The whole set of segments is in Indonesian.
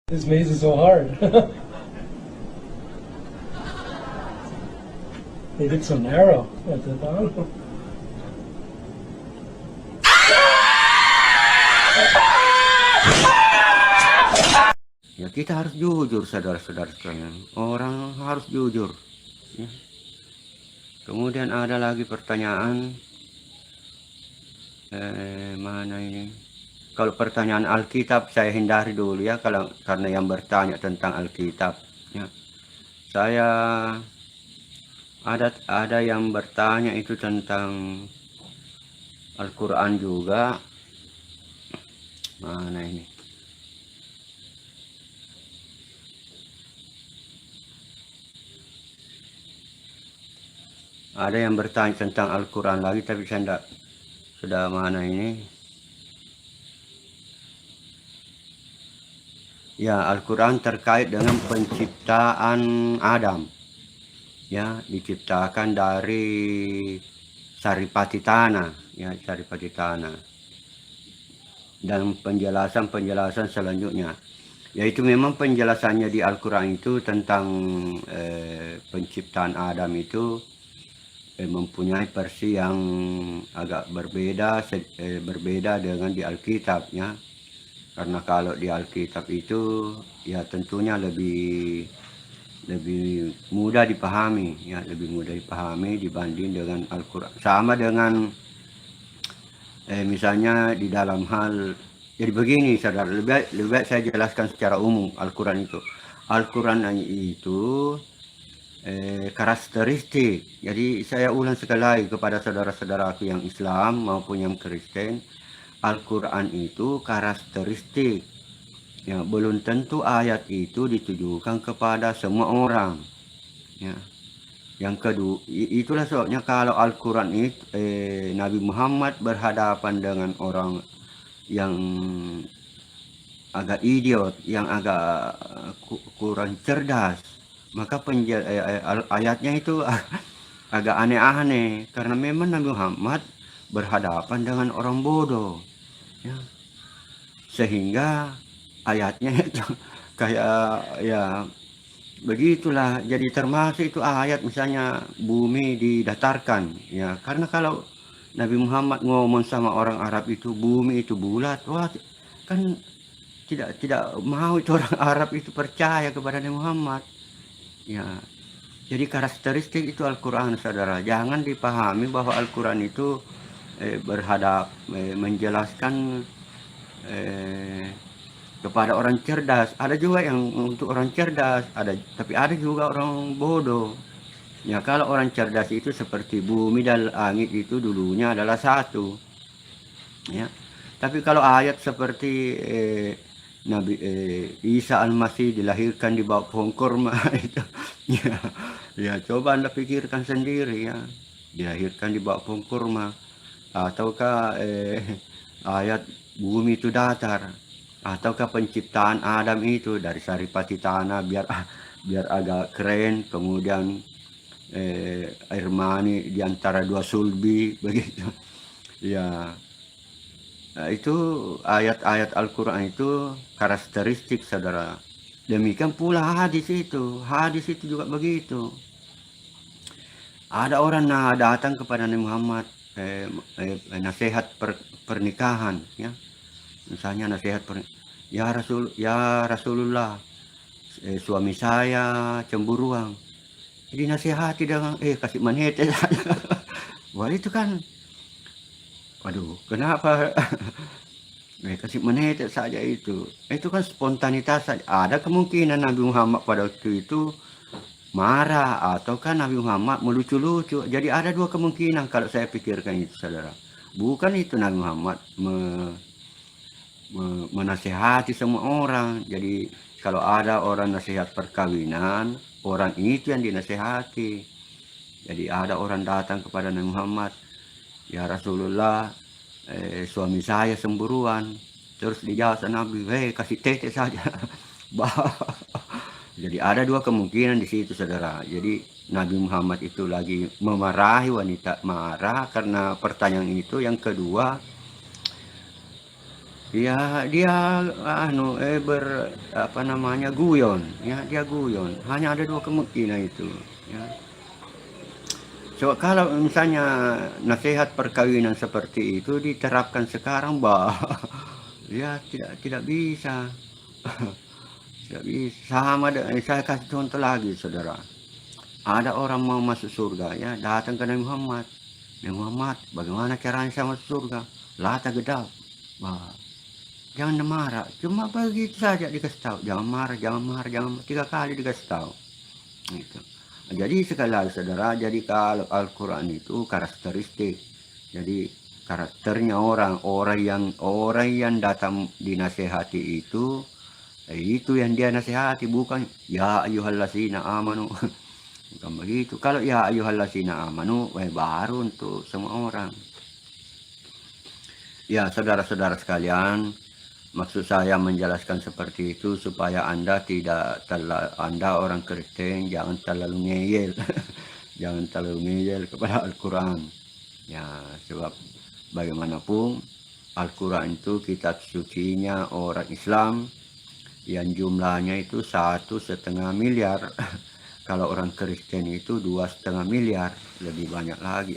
This maze is so hard. They did so narrow at the bottom. Ya kita harus jujur saudara-saudara sekalian. Orang harus jujur. Ya. Kemudian ada lagi pertanyaan. Mana ini? Kalau pertanyaan Alkitab saya hindari dulu ya, karena yang bertanya tentang Alkitab. Ya. Saya ada yang bertanya itu tentang Al-Quran juga. Mana ini? Ada yang bertanya tentang Al-Quran lagi, tapi saya tidak, sudah mana ini? Ya, Al-Quran terkait dengan penciptaan Adam. Ya, diciptakan dari saripati tanah, ya, saripati tanah. Dan penjelasan selanjutnya, yaitu memang penjelasannya di Al-Quran itu tentang penciptaan Adam itu mempunyai versi yang agak berbeda dengan di Alkitab, ya. Karena kalau di Alkitab itu ya tentunya lebih mudah dipahami, ya, lebih mudah dipahami dibanding dengan Al-Quran. Sama dengan misalnya di dalam hal, jadi begini saudara, lebih baik saya jelaskan secara umum Al-Quran itu. Al-Quran itu karakteristik. Jadi saya ulang sekali lagi kepada saudara-saudaraku yang Islam maupun yang Kristen, Al-Quran itu karakteristik. Ya, belum tentu ayat itu ditujukan kepada semua orang. Ya. Yang kedua, itulah sebabnya kalau Al-Quran itu Nabi Muhammad berhadapan dengan orang yang agak idiot, yang agak kurang cerdas, maka ayatnya itu agak aneh-aneh, karena memang Nabi Muhammad berhadapan dengan orang bodoh, ya. Sehingga ayatnya itu kayak ya begitulah. Jadi termasuk itu ayat misalnya bumi didatarkan, ya, karena kalau Nabi Muhammad ngomong sama orang Arab itu bumi itu bulat, wah, kan tidak mau itu orang Arab itu percaya kepada Nabi Muhammad, ya. Jadi karakteristik itu Al-Quran, saudara. Jangan dipahami bahwa Al-Quran itu menjelaskan kepada orang cerdas. Ada juga yang untuk orang cerdas, tapi ada juga orang bodoh. Ya, kalau orang cerdas itu seperti bumi dan langit itu dulunya adalah satu. Ya. Tapi kalau ayat seperti Nabi Isa Al-Masih dilahirkan di bawah pohon kurma itu, ya coba Anda pikirkan sendiri, ya, dilahirkan di bawah pohon kurma, ataukah ayat bumi itu datar, ataukah penciptaan Adam itu dari saripati tanah biar agak keren, kemudian air mani di antara dua sulbi begitu, ya. Nah, itu ayat-ayat Al-Quran itu karakteristik, saudara. Demikian pula hadis itu juga begitu. Ada orang datang kepada Nabi Muhammad nasihat pernikahan, ya. Misalnya nasihat ya Rasulullah, suami saya cemburuan. Jadi nasihati dengan kasih manhete saja. Wah, itu kan, waduh, kenapa kasih menit saja itu kan spontanitas saja. Ada kemungkinan Nabi Muhammad pada waktu itu marah, atau kan Nabi Muhammad melucu-lucu. Jadi ada dua kemungkinan kalau saya pikirkan itu, saudara. Bukan itu Nabi Muhammad menasihati semua orang. Jadi kalau ada orang nasihat perkawinan, orang itu yang dinasihati. Jadi ada orang datang kepada Nabi Muhammad, ya Rasulullah, suami saya semburuan. Terus dijawab Nabi, kasih tete saja. Jadi ada dua kemungkinan di situ, saudara. Jadi Nabi Muhammad itu lagi memarahi wanita, marah karena pertanyaan itu. Yang kedua, dia anu, apa namanya, guyon, ya, dia guyon. Hanya ada 2 kemungkinan itu, ya. So, kalau misalnya nasihat perkawinan seperti itu diterapkan sekarang, ya tidak bisa. Tidak bisa. Sama saya kasih contoh lagi, Saudara. Ada orang mau masuk surga, ya, datang ke Nabi Muhammad. Nabi Muhammad, bagaimana caranya saya masuk surga? Lata gedap. Wah, jangan marah, cuma begitu saja dikasih tahu. Jangan marah, jangan marah, jangan 3 kali dikasih tahu. Gitu. Jadi sekali lagi saudara, jadi kalau Al-Quran itu karakteristik. Jadi karakternya orang yang datang dinasehati itu yang dia nasihati, bukan ya ayyuhallazina amanu. Bukan begitu. Kalau ya ayyuhallazina amanu, baru untuk semua orang. Ya, saudara-saudara sekalian, maksud saya menjelaskan seperti itu supaya Anda Anda orang Kristen jangan terlalu ngeyel. Jangan terlalu ngeyel kepada Al-Quran. Ya, sebab bagaimanapun Al-Quran itu kitab sucinya orang Islam yang jumlahnya itu 1,5 miliar. Kalau orang Kristen itu 2,5 miliar, lebih banyak lagi.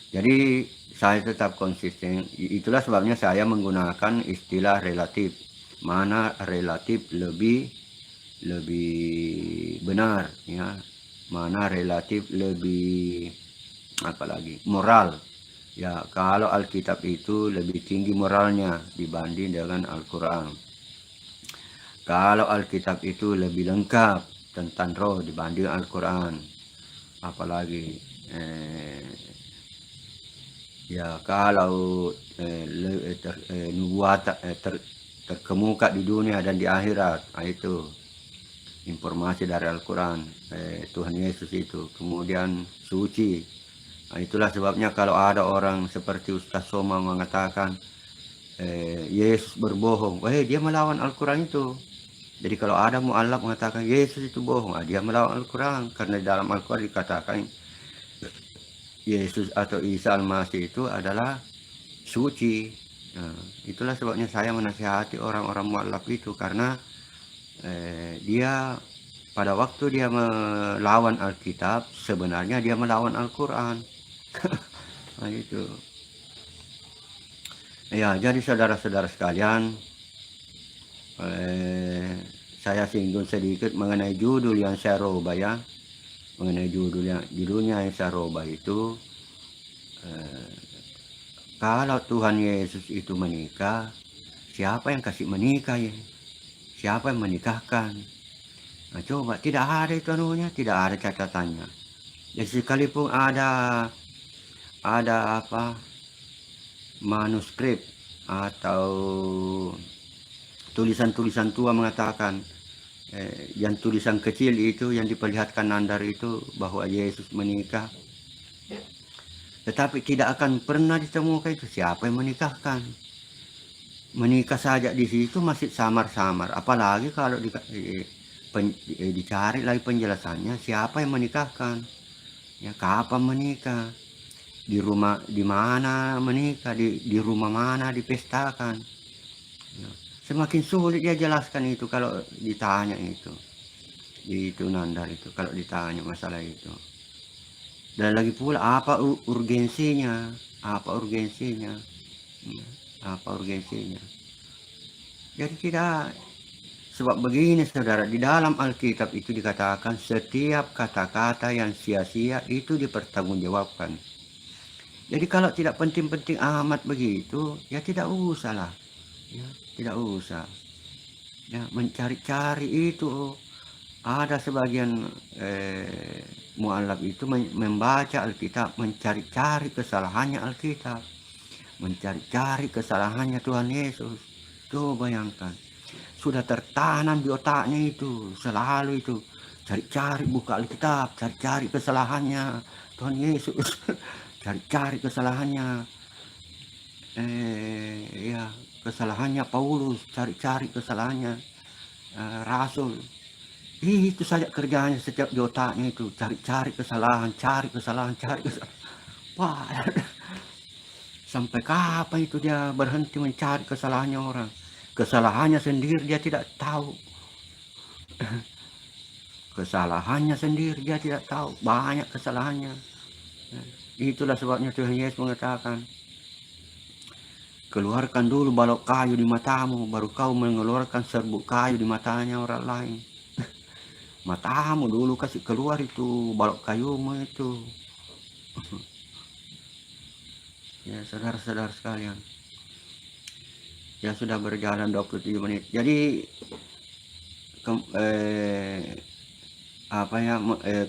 Jadi saya tetap konsisten. Itulah sebabnya saya menggunakan istilah relatif. Mana relatif lebih benar, ya. Mana relatif lebih apalagi moral. Ya, kalau Alkitab itu lebih tinggi moralnya dibanding dengan Al-Quran. Kalau Alkitab itu lebih lengkap tentang roh dibanding Al-Quran. Apalagi ya, kalau nubuat terkemuka di dunia dan di akhirat, itu informasi dari Al-Quran, Tuhan Yesus itu, kemudian suci. Itulah sebabnya kalau ada orang seperti Ustaz Soma mengatakan Yesus berbohong, dia melawan Al-Quran itu. Jadi kalau ada mu'alaf mengatakan Yesus itu bohong, dia melawan Al-Quran, karena dalam Al-Quran dikatakan Yesus atau Isa Al-Masih itu adalah suci. Nah, itulah sebabnya saya menasihati orang-orang mu'alaf itu, karena dia pada waktu dia melawan Alkitab, sebenarnya dia melawan Al-Quran. Nah, itu. Ya, jadi saudara-saudara sekalian, saya singgung sedikit mengenai judul yang saya rubah, ya. Mengenai judulnya yang saya rubah itu, kalau Tuhan Yesus itu menikah, siapa yang kasih menikah, ya? Siapa yang menikahkan? Nah, coba, tidak ada itu anunya, tidak ada catatannya. Jadi sekalipun ada apa, manuskrip atau tulisan-tulisan tua mengatakan, yang tulisan kecil itu yang diperlihatkan Nandar itu bahwa Yesus menikah, tetapi tidak akan pernah ditemukan itu siapa yang menikahkan. Menikah saja di situ masih samar-samar, apalagi kalau dicari lagi penjelasannya siapa yang menikahkan, ya, kapan menikah, di rumah, di mana menikah, di rumah mana dipestakan, ya. Semakin sulit dia jelaskan itu kalau ditanya itu Nandar itu kalau ditanya masalah itu. Dan lagi pula apa urgensinya, apa urgensinya, ya, apa urgensinya. Jadi tidak. Sebab begini saudara, di dalam Alkitab itu dikatakan setiap kata-kata yang sia-sia itu dipertanggungjawabkan. Jadi kalau tidak penting-penting amat begitu, ya tidak usah lah, ya, tidak usah. Ya, mencari-cari itu. Ada sebagian mu'alaf itu membaca Alkitab, mencari-cari kesalahannya Alkitab, mencari-cari kesalahannya Tuhan Yesus. Tuh bayangkan, sudah tertanam di otaknya itu, selalu itu cari-cari, buka Alkitab, cari-cari kesalahannya Tuhan Yesus. Cari-cari kesalahannya ya, kesalahannya Paulus, cari-cari kesalahannya Rasul. Itu saja kerjanya setiap di otaknya itu, cari-cari kesalahan, cari kesalahan. Wah, Sampai kapan itu dia berhenti mencari kesalahannya orang? Kesalahannya sendiri dia tidak tahu. Kesalahannya sendiri dia tidak tahu. Banyak kesalahannya. Itulah sebabnya Tuhan Yesus mengatakan, keluarkan dulu balok kayu di matamu, baru kau mengeluarkan serbuk kayu di matanya orang lain. Matamu dulu kasih keluar itu balok kayumu itu. Ya saudara-saudara sekalian, ya sudah berjalan 27 menit. Jadi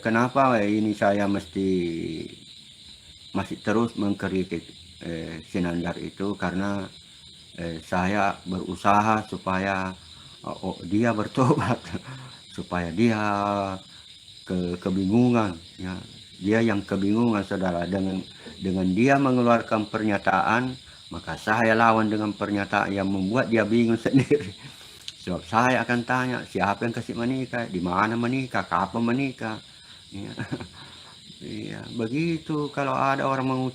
kenapa ini saya mesti masih terus mengkritik Sinandar itu, karena saya berusaha supaya dia bertobat, supaya dia kebingungan, ya. Dia yang kebingungan, saudara, dengan dia mengeluarkan pernyataan, maka saya lawan dengan pernyataan yang membuat dia bingung sendiri. Sebab saya akan tanya, siapa yang kasih menikah, di mana menikah, kapan menikah, ya. Iya, begitu kalau ada orang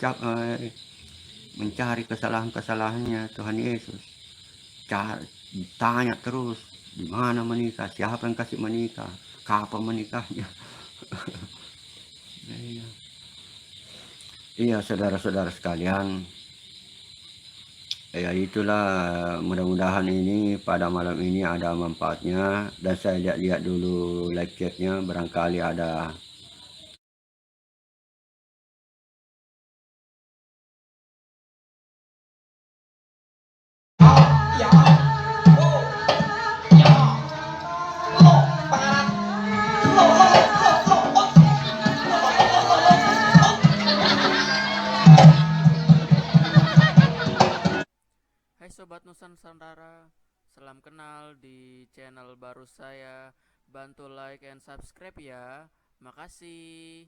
mencari kesalahan-kesalahannya Tuhan Yesus. Tanya terus, di mana menikah, siapa yang kasih menikah, kapan menikahnya. Iya, iya saudara-saudara sekalian, ya itulah, mudah-mudahan ini pada malam ini ada manfaatnya. Dan saya lihat-lihat dulu live chatnya, barangkali ada. Hai Sobat Nusantara, salam kenal di channel baru saya. Bantu like and subscribe ya. Makasih.